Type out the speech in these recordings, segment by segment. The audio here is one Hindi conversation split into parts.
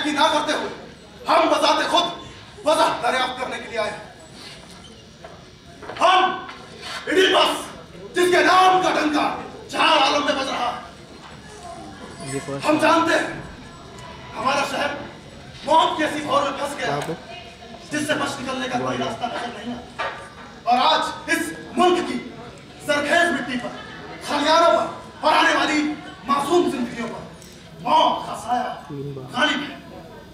की ना करते हुए हम बजाते खुद वजह दरियाफ्त करने के लिए आए। हम इडिपस, जिसके नाम का डंका चार आलम में बज रहा है। हम जानते हैं हमारा शहर मौत की ऐसी भौर में फंस गया जिससे बच निकलने का कोई रास्ता नजर नहीं आता। और आज इस मुल्क की सरखेज मिट्टी पर, खलियानों पर और आने वाली मासूम जिंदगियों पर मौत का साया गालिब है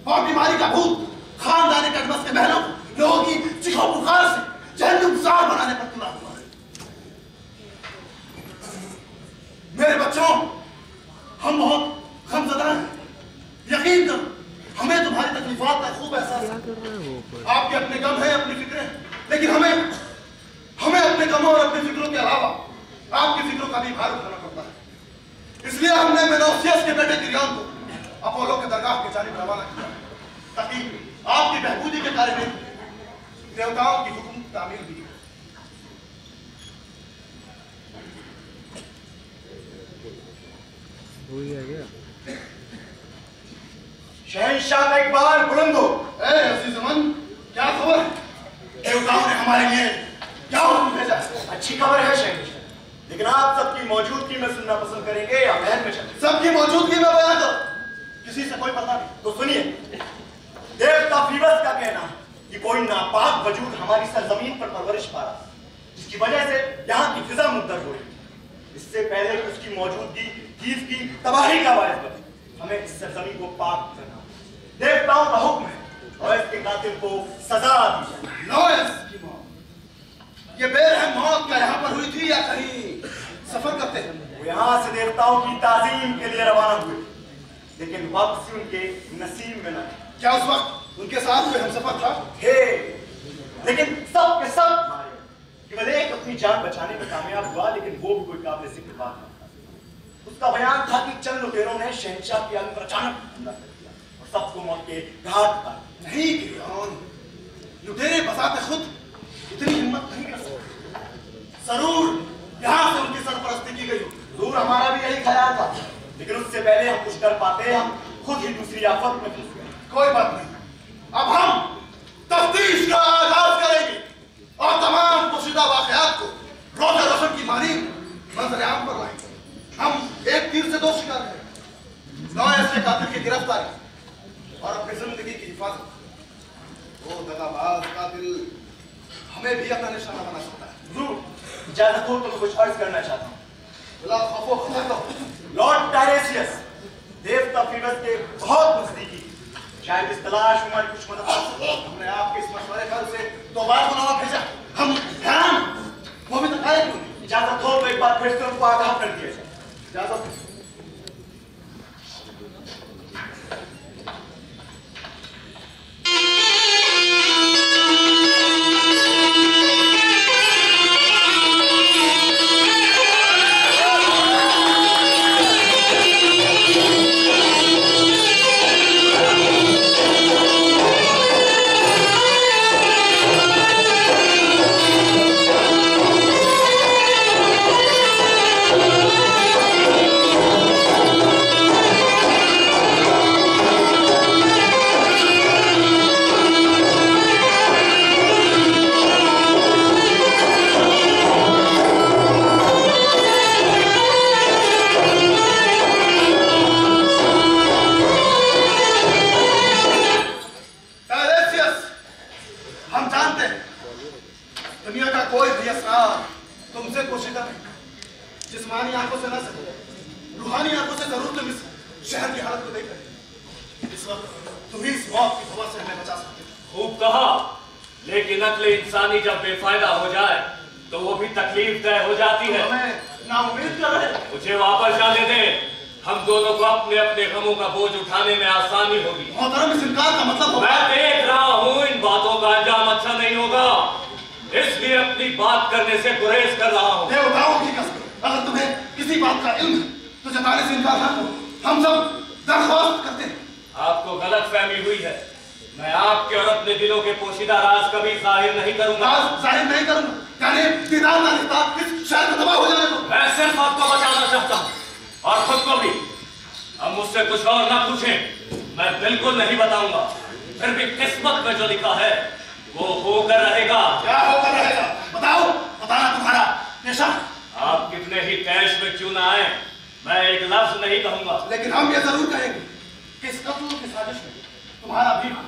और बीमारी का भूत खानदानी कटबस के महलों को लोगों की चीखों पुकार से जहन्नुमज़ार बनाने पर तुला हुआ है। मेरे बच्चों, हम बहुत गमज़दा हैं। यकीन करो, हमें तुम्हारी तकलीफात का खूब एहसास है। आपके अपने गम हैं, अपनी फिक्रें, लेकिन हमें अपने गमों और अपनी फिक्रों के अलावा आपकी फिक्रों का भी भार उठाना पड़ता है। इसलिए हमने मेनोसियस के बेटे किरियन को अपोलो के दरगाह के जानिब रवाना किया ताकि आपकी बहबूदी के कार्य में देवताओं की हुक्म तामील भी। शहंशाह का इकबाल बुलंद हो। अजीज़-ए-मन, क्या खबर है? देवताओं ने हमारे लिए क्या हुक्म भेजा? अच्छी खबर है शहंशाह, लेकिन आप सबकी मौजूदगी में सुनना पसंद करेंगे या महल में चलें? सबकी मौजूदगी में बयान करो, किसी से कोई पता नहीं। तो सुनिए, देवता फीवस का कहना है कि कोई नापाक वजूद हमारी सरजमीन पर परवरिश पा रहा है, जिसकी वजह से यहाँ की फिजा मुद्दत हो रही है। इससे पहले कि उसकी मौजूदगी चीज की तबाही का बायस बने, हमें इस सरजमीन को पाक करना। देवताओं का हुक्म है और इसके कातिल को सजा दी जाए। नोएस की मौत, ये बेरहम मौत क्या यहाँ पर हुई थी या कहीं सफर करते हैं? वो यहाँ से देवताओं की ताजीम के लिए रवाना हुए, लेकिन वापसी उनके नसीब में न। क्या उस वक्त उनके साथ कोई हमसफर था? हे, लेकिन सब के सब मारे। केवल एक अपनी जान बचाने में कामयाब हुआ, लेकिन वो भी कोई काबिल जिक्र बात नहीं। उसका बयान था कि चंद लुटेरों ने शहंशाह के आंग पर अचानक हमला कर दिया और सबको मौत के घाट उतार। नहीं किरियन, लुटेरे बसाते खुद इतनी हिम्मत नहीं कर सकते। जरूर यहाँ से उनकी सरपरस्ती की गई। जरूर हमारा भी यही ख्याल था, लेकिन उससे पहले हम कुछ कर पाते हम खुद ही दूसरी आफत में फंस गए। कोई बात नहीं, अब हम तफ्तीश का आगाज करेंगे और तमाम पोशीदा वाकयात को रोजा रोशन की मानी मंजर आम पर लाएंगे। हम एक तीर से दो शिकार करेंगे, नोएस के कातिल की गिरफ्तारी और अपनी जिंदगी की हिफाजत। वो दगाबाज कातिल हमें भी अपना निशाना बना सकता है। जरूर इजाजत हो तो मैं कुछ अर्ज करना चाहता हूँ। बिला खौफो खतर दो। लॉर्ड टायरेसियस देवता फीवस के बहुत नजदीकी, शायद इस तलाश में हमारी कुछ मदद कर सके। हमने आपके इस मशवरे पर उसे दोबारा बुलावा भेजा, हम हैरान, वो भी तक आए क्यों नहीं? इजाजत हो तो एक बार फिर से उनको आगाह कर दिया जाए। इजाजत। मैं बिल्कुल नहीं बताऊंगा। फिर भी किस्मत में जो लिखा है वो होकर रहेगा। क्या होकर रहेगा? बताओ, बताना तुम्हारा पेशा। आप कितने ही कैश में क्यों ना आए, मैं एक लफ्ज नहीं कहूंगा। लेकिन हम ये जरूर कहेंगे कि इस कत्ल की साजिश में तुम्हारा भी हो,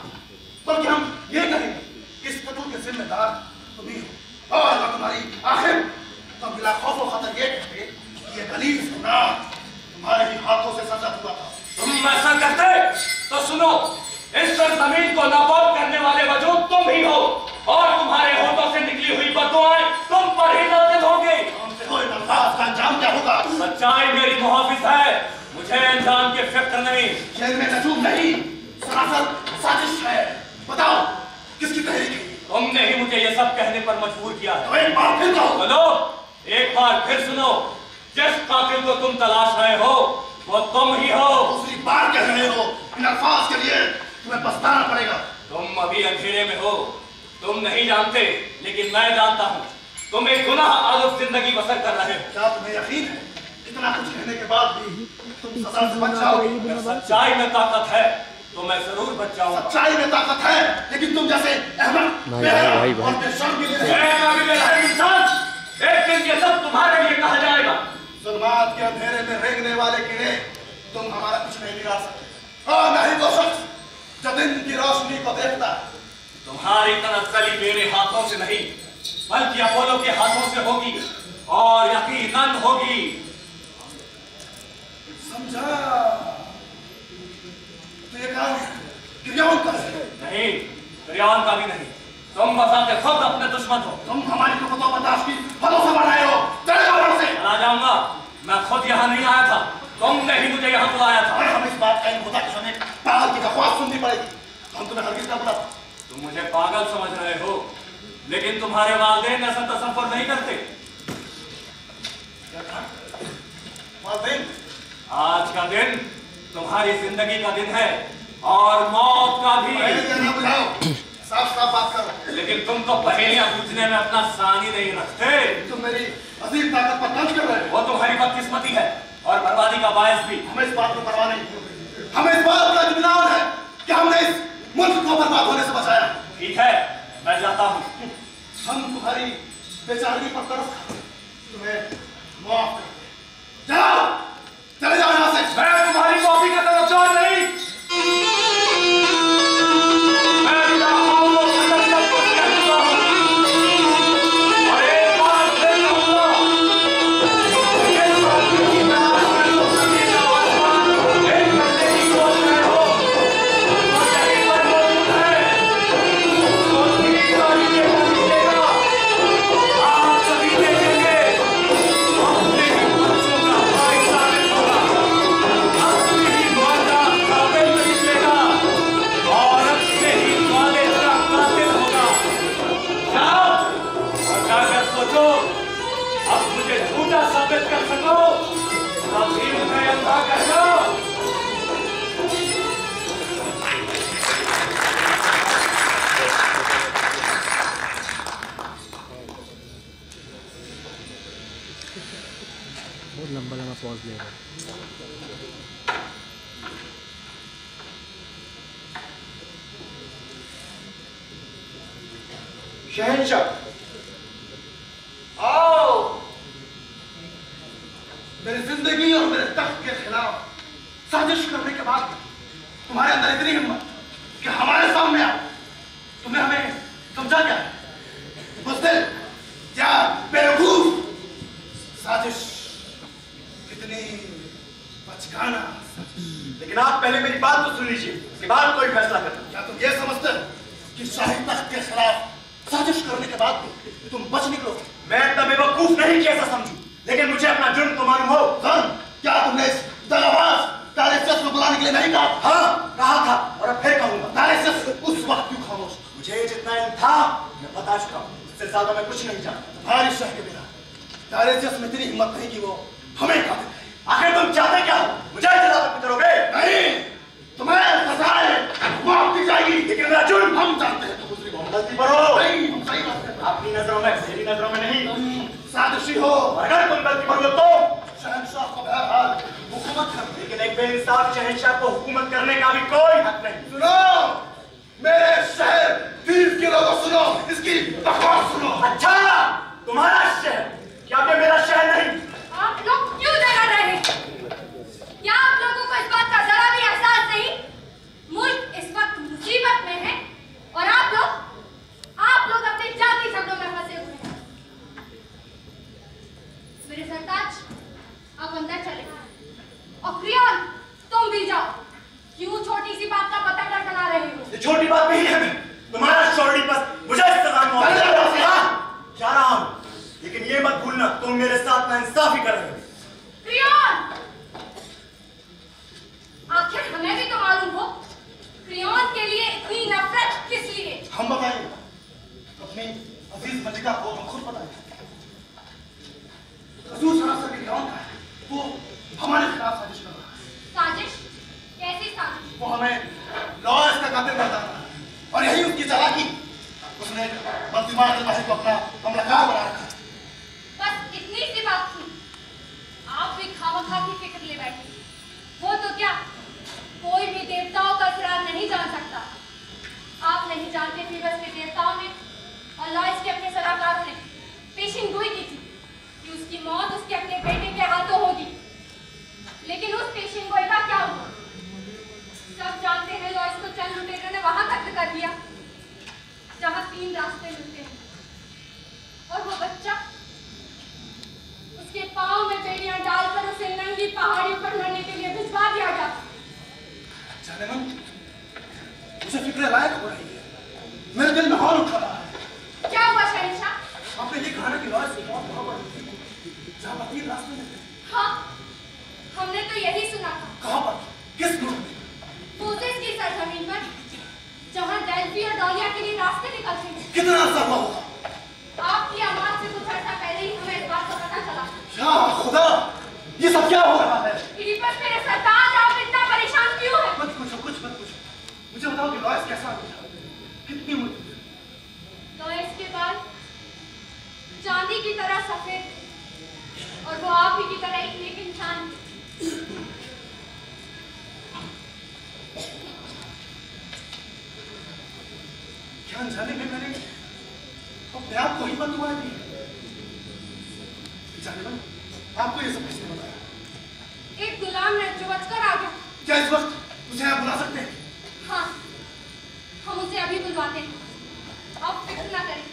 बल्कि हम ये कहेंगे कि इस कत्ल के जिम्मेदार तुम ही हो। और अगर तुम्हारी आखिर तो बिला खौफ और खतर ये कहते कि ये गलीज गुनाह तुम्हारे ही हाथों से सजा हुआ था। तुम ऐसा करते तो सुनो, इस सरजमीन को नापाक करने वाले वजूद तुम ही हो, और तुम्हारे होठों से निकली हुई बददुआएं तुम पर ही नाज़िल होंगी। का अंजाम क्या होगा? सच्चाई मेरी मुहाफिज है, मुझे अंजाम की फिक्र नहीं। शेर में नजूम नहीं, सरासर साजिश है। बताओ किसकी तहरीक है? तुमने ही मुझे ये सब कहने पर मजबूर किया है। तो एक बार फिर कहो। बोलो, एक बार फिर सुनो, जिस कातिल को तुम तलाश रहे हो वो तुम ही हो। दूसरी बार कह रहे हो, इन अल्फाज के लिए तुम्हें पछताना पड़ेगा। तुम अभी अंधेरे में हो, तुम नहीं जानते, लेकिन मैं जानता हूँ। तुम एक गुनाह आलूद जिंदगी बसर कर रहे हो। क्या तुम्हें यकीन है इतना कुछ कहने के बाद भी तुम सजा से बच जाओगे? अगर सच्चाई में ताकत है तो मैं जरूर बच जाऊंगा। सच्चाई में ताकत है, लेकिन तुम जैसे अहमद और बेशर्म के लिए इंसान, एक दिन ये सब तुम्हारे लिए कहा जाएगा। जुल्मात के अंधेरे में रेंगने वाले कीड़े तुम हमारा कुछ नहीं बिगाड़ सकते, और न ही वो शख्स जो दिन की रोशनी को देखता है। तुम्हारी तनस्सली मेरे हाथों से नहीं, बल्कि अपोलो के हाथों से होगी, और यकीनन होगी। समझा? तो ये काम गिरयान का है? नहीं, गिरयान का भी नहीं। तुम बसाते खुद अपने दुश्मन हो। तुम हमारी कुतुबों बर्दाश्त की हदों से बढ़ रहे हो। चले जाओ यहाँ से। चला जाऊंगा? मैं खुद यहाँ नहीं आया था, तुमने ही मुझे यहाँ बुलाया था। और हम इस बात का इन होता कि हमें पागल की बकवास सुननी पड़ेगी। हम तुम्हें हरगिज़ ना बुलाते। तुम मुझे पागल समझ रहे हो, लेकिन तुम्हारे वालिदैन ऐसा तसव्वुर नहीं करते। वालिदैन? आज का दिन तुम्हारी जिंदगी का दिन है, और मौत का भी। ना बुझाओ, साफ साफ बात करो। लेकिन तुम तो पहेलियां पूछने में अपना सानी नहीं रखते। तुम मेरी अजीम ताकत पर तंज कर रहे हो। वो तुम्हारी बदकिस्मती है और बर्बादी का बायस भी। हमें इस बात को परवाह नहीं, हमें इस बात का इत्मीनान है कि हमने इस मुल्क को बर्बाद होने से बचाया। ठीक है, मैं जाता हूँ। हम तुम्हारी बेचारगी पर तरस खाते, तुम्हें माफ करते। जाओ, चले जाओ यहाँ से। मैं तुम्हारी कॉफी का तरफदार नहीं। बहुत लंबा लंबा पॉज ले रहा है। शहंशाह, आओ। मेरी जिंदगी और मेरे तख्त के खिलाफ साजिश करने के बाद तुम्हारे अंदर इतनी हिम्मत कि हमारे सामने आओ। तुमने हमें समझा क्या? बुज़दिल या बेवकूफ? साजिश कितनी बचकाना। लेकिन आप पहले मेरी बात तो सुन लीजिए, उसके बाद कोई फैसला करना। क्या तुम ये समझते हो कि शाही तख्त के खिलाफ साजिश करने के बाद भी तुम बच निकलोगे? मैं इतना बेवकूफ नहीं कि ऐसा समझूं, लेकिन मुझे अपना जुर्म तो मालूम हो। क्या तुमने इस दगाबाज तारिसियस को बुलाने के लिए नहीं कहा? हाँ, कहा था, और अब फिर कहूंगा। तारिसियस उस वक्त क्यों खामोश? मुझे जितना इल्म था मैं बता चुका हूँ, इससे ज्यादा मैं कुछ नहीं जानता। तुम्हारी शह के बिना तारिसियस में इतनी हिम्मत नहीं कि वो हमें काटे। आखिर तुम चाहते क्या हो? मुझे जलावत में करोगे? नहीं, तुम्हें सजाए माफ दी जाएगी, लेकिन मेरा जुर्म हम जानते हैं। तो दूसरी गलती पर हो। नहीं, हम सही बात करते हैं। अपनी नजरों में, मेरी नजरों में नहीं। साजिशी हो। अगर तुम गलती पर हो तो शहंशाह को बहरहाल हुकूमत कर, लेकिन एक एक बेइंसाफ शहंशाह को हुकूमत करने का भी कोई हक नहीं। सुनो मेरे शहर दीव के लोगों, सुनो इसकी बकवास सुनो। अच्छा तुम्हारा शहर, क्या ये मेरा शहर नहीं? आप लोग क्यों डरा रहे हैं? क्या आप लोगों को इस बात का जरा भी एहसास नहीं? मुल्क इस वक्त मुसीबत में है और आप लोग अपने जाति झगड़ों में फंसे हुए हैं। मेरे सरताज आप अंदर चले और क्रियोल तुम भी जाओ। क्यों छोटी सी बात का पता बना रहे हो? ये छोटी बात नहीं है, तुम्हारा शौर्य बस मुझे सजा जा रहा हूं, लेकिन ये मत भूलना तुम मेरे साथ नाइंसाफी कर रहे हो। क्रियोल, आखिर हमें भी तो मालूम हो क्रियोल के लिए इतनी नफरत किस लिए? हम बताएंगे अपनी अजीज मलिका को, हम खुद बताएंगे। हजूर सरासर की क्रियोल का है, वो हमारे खिलाफ साजिश कर रहा है। साजिश? कैसी साजिश? वो हमें लॉयर्स का कातिल बनता है और यही उसकी चालाकी, उसने मंत्रिमाल के बाहर को अपना हमलाकार बना रखा है। बस इतनी सी बात थी, आप भी खामखा की फिक्र ले बैठे। वो तो क्या, कोई भी देवताओं का असरार नहीं जान सकता। आप नहीं जानते फीबस के देवताओं ने और लॉयर्स के अपने सलाहकारों ने पेशिन गोई की थी कि उसकी मौत उसके अपने बेटे के हाथों होगी। लेकिन उस पेशिन गोई का क्या हुआ? सब जानते हैं लॉयर्स को चंद लुटेरों ने वहां तक कर दिया जहां 3 रास्ते मिलते हैं, और वो बच्चा उसके पांव में बेड़ियां डालकर उसे नंगी पहाड़ियों पर मरने के लिए भिजवा दिया गया। जाने मन, मुझे फिक्र लायक हो रही है, मेरे दिल में हौल उठा रहा है। क्या हुआ शहंशाह? आपने ये कहा कि लॉयर्स की मौत कहां पर हुई थी? जहां पर 3 रास्ते मिलते हैं। हाँ, हमने तो यही सुना था। कहां पर? किस मुल्क में? फोसेस की सरजमीन पर, जहां डेल्फी और डॉलिया के लिए रास्ते निकलते हैं। कितना रास्ता हुआ होगा? आपकी आवाज से कुछ अर्सा पहले ही हमें इस बात का पता चला। या खुदा, ये सब क्या हो रहा है? इडिपस मेरे सरताज, आप इतना परेशान क्यों हैं? मत पूछो, कुछ मत पूछो। मुझे बताओ कि लॉयर्स कैसा है? कितनी उम्र थी? लॉयर्स के बाल चांदी की तरह सफेद, और वो आप ही की तरह एक नेक इंसान। क्या अनजाने में मैंने अपने आप को ही बददुआ दी? जाने मन, आपको ये सब किसने बताया? एक गुलाम ने जो बचकर आ गया। क्या इस वक्त उसे आप बुला सकते हैं? हाँ, हम उसे अभी बुलवाते हैं। आप फिक्र ना करें,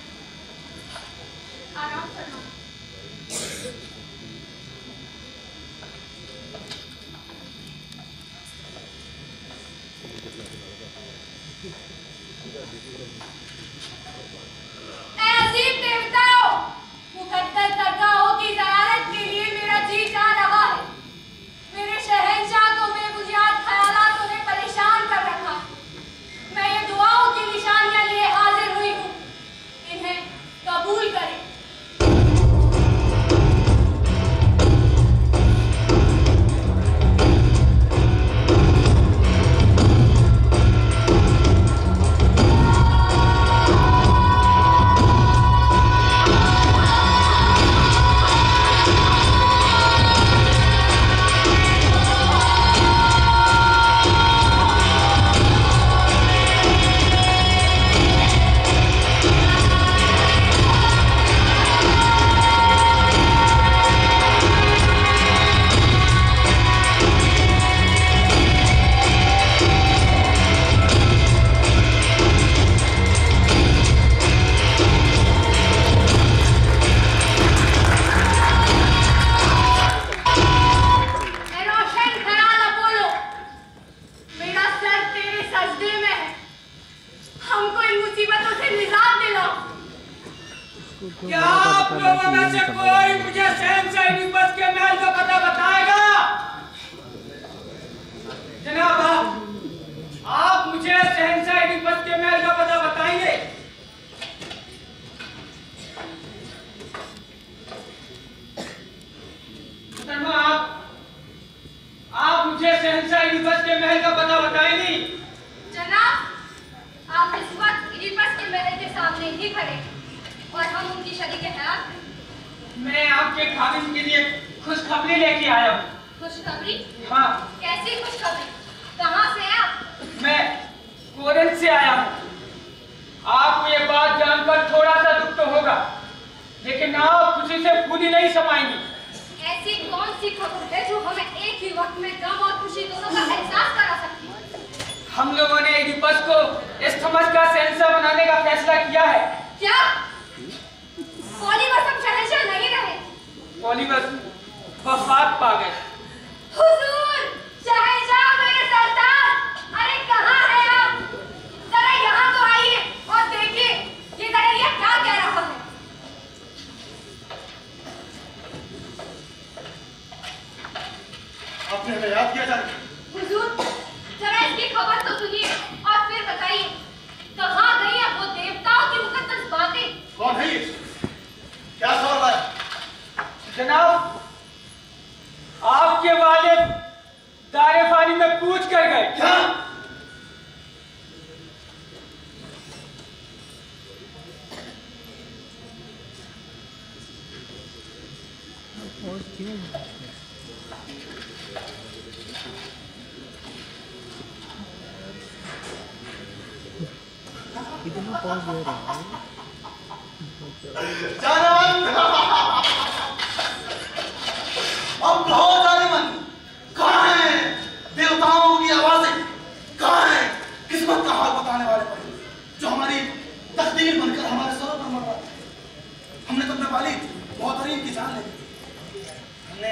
आराम करना। अजीब देवताओं, मुकद्दस दरगाहों की ज़ियारत के लिए मेरा जी जा रहा है। मेरे शहंशाह को बेबुनियाद ख्यालातों ने परेशान कर रखा। मैं ये दुआओं की निशानियां लिए हाजिर हुई हूँ, इन्हें कबूल करें। क्या आप लोगों में से कोई मुझे शहंशाह इडिपस के महल का पता बताएगा? जनाब, आप मुझे शहंशाह इडिपस के महल का पता बताएंगे? आप मुझे शहंशाह इडिपस के महल का पता बताएंगी? जनाब, आप इस वक्त इडिपस के महल के सामने ही खड़े हैं और हम उनकी शरीके हयात हैं। मैं आपके खामिद के लिए खुशखबरी लेके आया हूँ। खुशखबरी? हाँ। कैसी से फूली नहीं समाएंगी। ऐसी कौन सी खबर है जो हमें एक ही वक्त में गम और खुशी दोनों का एहसास करा सकती है? हम लोगों ने एडिपस को इस्थमस का शहंशाह बनाने का फैसला किया है। क्या पॉलीबस हम शहंशाह नहीं रहे? पॉलीबस वफात पा गए। हुजूर, शहंशाह मेरे सरदार, अरे कहाँ हैं आप? जरा यहाँ तो आइए और देखिए ये गडरिया क्या कह रहा है। आपने हमें याद किया जाए। हुजूर, जरा इसकी खबर तो सुनिए और फिर बताइए कहाँ गई है वो देवताओं की मुकद्दस बातें? कौन है ये? क्या खबर है? जनाब, आपके वालिद दारे फानी में पूछ कर गए। क्या? और क्यों इतना पॉज दे रहा है? जानवन, अब कहो जानवन, कहाँ हैं देवताओं की आवाजें? कहाँ हैं किस्मत का हाल बताने वाले परी जो हमारी तकदीर बनकर हमारे सरों पर मर रहा है? हमने तो अपने वालिद मोहतरीम की जान ले ली थी। हमने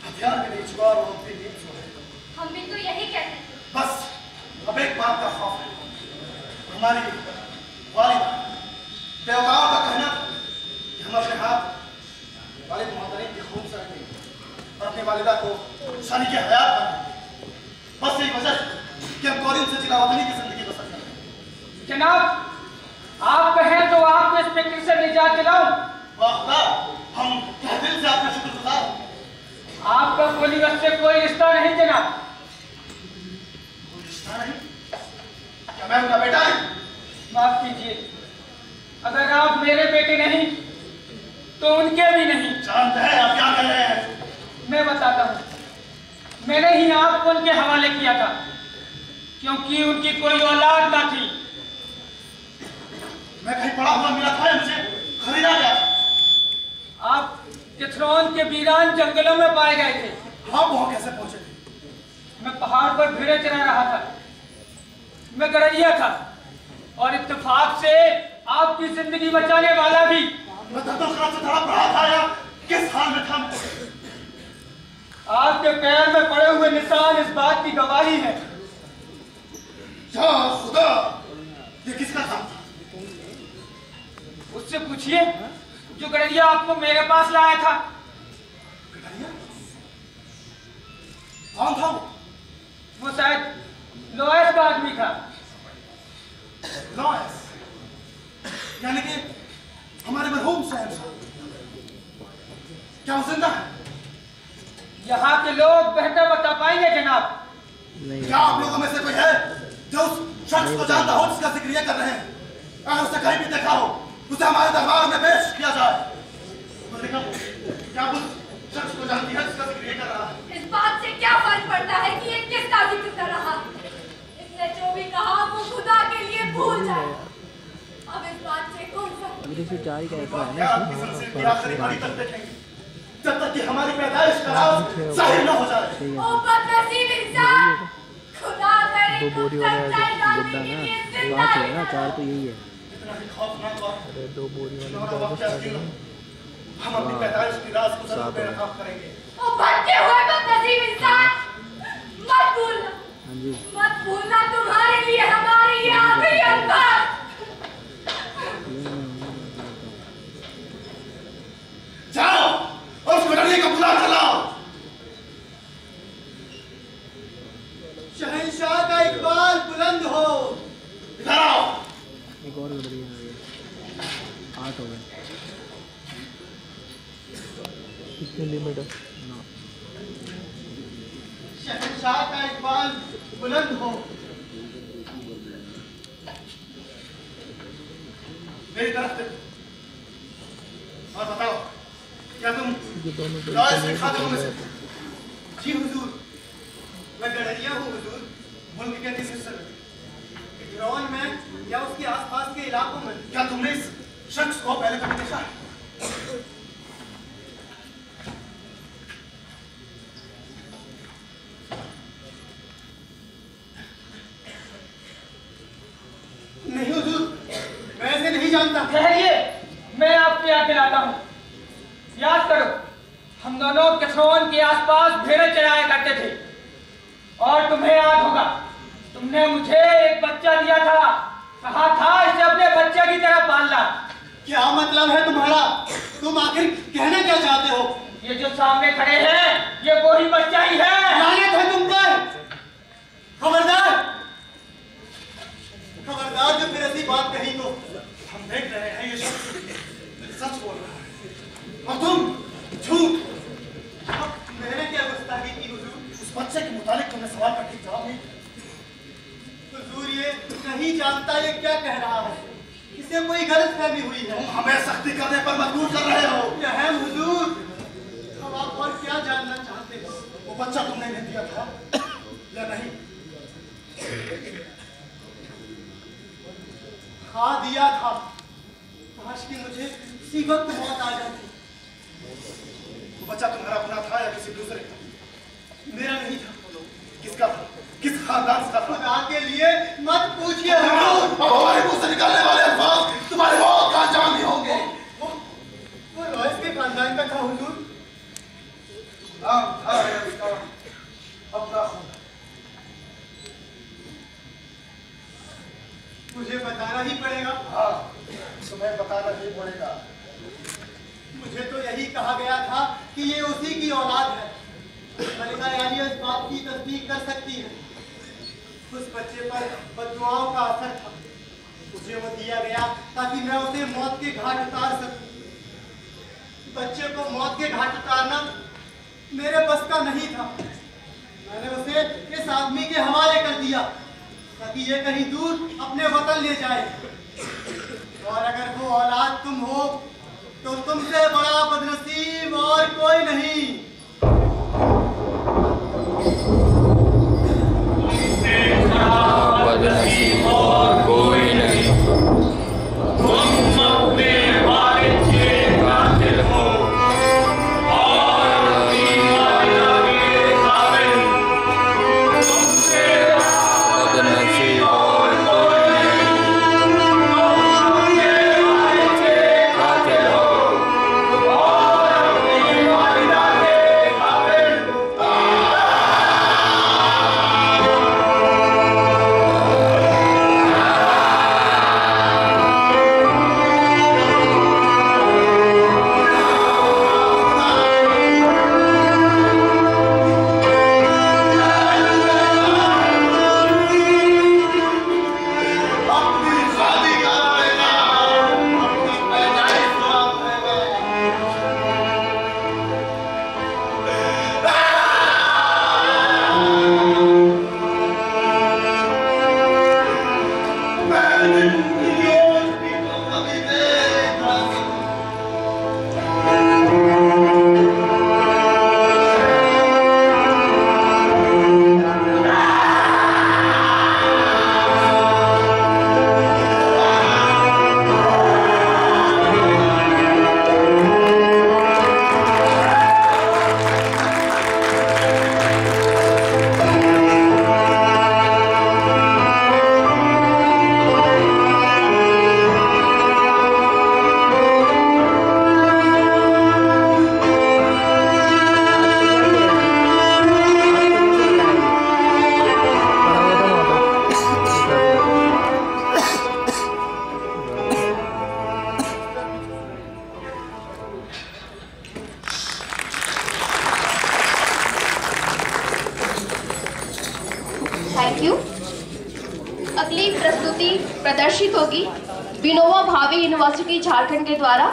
हथियार के लिए छुआ और अपनी नींद सो गए। हम भी तो यही कहते थे। बस अब एक बात का खौफ है। हमारी वालिदा देवताओं का कहना था कि हम अपने हाथ वालिद मोहतरीम के खून से रखेंगे और अपनी वालिदा को शानी के हयात बनाएंगे। बस यही वजह है कि हम कौरिन से जिलावतनी की जिंदगी बसर करते हैं। जनाब, आप कहें तो आपको इस फिक्र से निजात दिलाऊं। वाह खुदा, हम तहे दिल से आपका शुक्रगुजार हैं। आपका पॉलीबस से कोई रिश्ता नहीं जनाब। कोई रिश्ता नहीं? क्या मैं उनका बेटा नहीं? माफ कीजिए, अगर आप मेरे बेटे नहीं तो उनके भी नहीं। जानते हैं आप क्या कह रहे हैं? मैं बताता हूँ, मैंने ही आपको उनके हवाले किया था क्योंकि उनकी कोई औलाद ना थी। मैं कहीं पड़ा हुआ मिला था या मुझे खरीदा गया था? आप चिथरौन के वीरान जंगलों में पाए गए थे। हाँ, वहां कैसे पहुंचे थे? मैं पहाड़ पर भेड़ें चरा रहा था। मैं गडरिया था और इत्तेफाक से आपकी जिंदगी बचाने वाला भी। मैं दर्दों से तड़प रहा था या किस हाल में था? आपके पैर में पड़े हुए निशान इस बात की गवाही है। या खुदा, ये किसका काम था? उससे पूछिए जो गडरिया आपको मेरे पास लाया था। गडरिया? कौन था वो? वो शायद लोएस का आदमी था। लॉयस, यानी कि हमारे मरहूम शहंशाह। क्या वो जिंदा है? यहाँ के लोग बेहतर बता पाएंगे जनाब। नहीं, क्या आप लोगों में से कोई है जो उस शख्स को जानता हो जिसका जिक्र ये कर रहे हैं? अगर उसे कहीं भी देखा हो उसे हमारे दरबार में पेश किया जाए। क्या उस शख्स को जानती है जिसका जिक्र ये कर रहा है? इस बात से क्या फर्क पड़ता है कि ये किसका जिक्र कर रहा है? इसने जो भी कहा वो खुदा के लिए भूल जाए। अब इस बात से कौन सा अभी से जारी का ऐसा है क्या आपकी ना सिलसिले की आखिरी घड़ी तक देखेंगे जब तक कि हमारी पैदाइश का राज जाहिर न हो जाए। ओ बदनसीब इंसान, खुदा करे दो बोरी वाला गुड्डा ना वहाँ पे है ना, चार तो यही है। इतना ही खौफनाक और अरे दो बोरी वाला डरावना वाक़या क्यों न हो, हम अपनी पैदाइश की राज को जरूर बेनकाब करेंगे। ओ भटके हुए बदनसीब इंसान, मत भूलना, हाँ जी, मत भूलना तुम्हारे लिए हमारे ये आखिरी अल्फाज। जाओ और उस गडरिया का बुला कर लाओ। शहंशाह का इकबाल बुलंद हो। इधर आओ। एक और गडरिया आ गया, 8 हो गए। कितनी लिमिट है ना? शहंशाह का इकबाल बुलंद हो। मेरी तरफ देखो और बताओ, क्या तुम ये दोनों लॉयस के खादिमों में से? जी हुजूर, मैं गडरिया हूँ हुजूर। मुल्क के किस हिस्से में? फिरौन में या उसके आसपास के इलाकों में। क्या तुमने इस शख्स को पहले कभी देखा है? दोनों कसौन के आसपास भेड़े चराया करते थे। और तुम्हें याद होगा, तुमने मुझे एक बच्चा दिया था, कहा था इसे अपने बच्चे की तरह पालना। क्या मतलब है तुम्हारा? तुम आखिर कहना क्या चाहते हो? ये जो सामने खड़े हैं, ये वही बच्चा ही है। लानत है तुम पर! खबरदार! खबरदार, जो फिर ऐसी बात कही तो हम देख रहे हैं ये सच बोल रहा है और तुम झूठ। मैंने क्या गुस्ताखी की हुजूर? उस बच्चे के मुतालिक तुमने सवाल का ठीक जवाब नहीं। हुजूर ये नहीं जानता ये क्या कह रहा है, इसे कोई गलतफहमी हुई है। तुम हमें सख्ती करने पर मजबूर कर रहे हो। क्या है हुजूर? अब आप और क्या जानना चाहते हो? वो बच्चा तुमने इन्हें दिया था या नहीं? हाँ दिया था। काश कि मुझे इसी वक्त मौत आ जाती। वो बच्चा तुम्हारा अपना था या किसी दूसरे का? मेरा नहीं था। किसका था? किस खानदान का था? खुदा के लिए मत पूछिए। हमारे मुंह से निकलने वाले अल्फाज तुम्हारे मौत का अंजाम ही होंगे। वो रॉयस के खानदान का था हुजूर। था इसका अपना खून। मुझे बताना ही पड़ेगा। हाँ, तुम्हें बताना ही पड़ेगा। मुझे तो यही कहा गया था कि ये उसी की औलाद है। मलिका यानी इस बात की तस्दीक कर सकती है। उस बच्चे पर बददुआओं का असर था। मुझे वो दिया गया ताकि मैं उसे मौत के घाट उतार सकूं। बच्चे को मौत के घाट उतारना मेरे बस का नहीं था। मैंने उसे इस आदमी के हवाले कर दिया ताकि ये कहीं दूर अपने वतन ले जाए। और अगर वो औलाद तुम हो तो तुमसे बड़ा बदनसीब और कोई नहीं। बदनसीब और कोई नहीं। तुम अपने वालिद के कातिल हो और अपनी माया के काबिल। तुमसे बदनसीब और कोई नहीं। तुम अपने वालिद के कातिल हो और अपनी वालिदा के काबिल। Thank you. अगली प्रस्तुति प्रदर्शित होगी विनोबा भावे यूनिवर्सिटी झारखंड के द्वारा।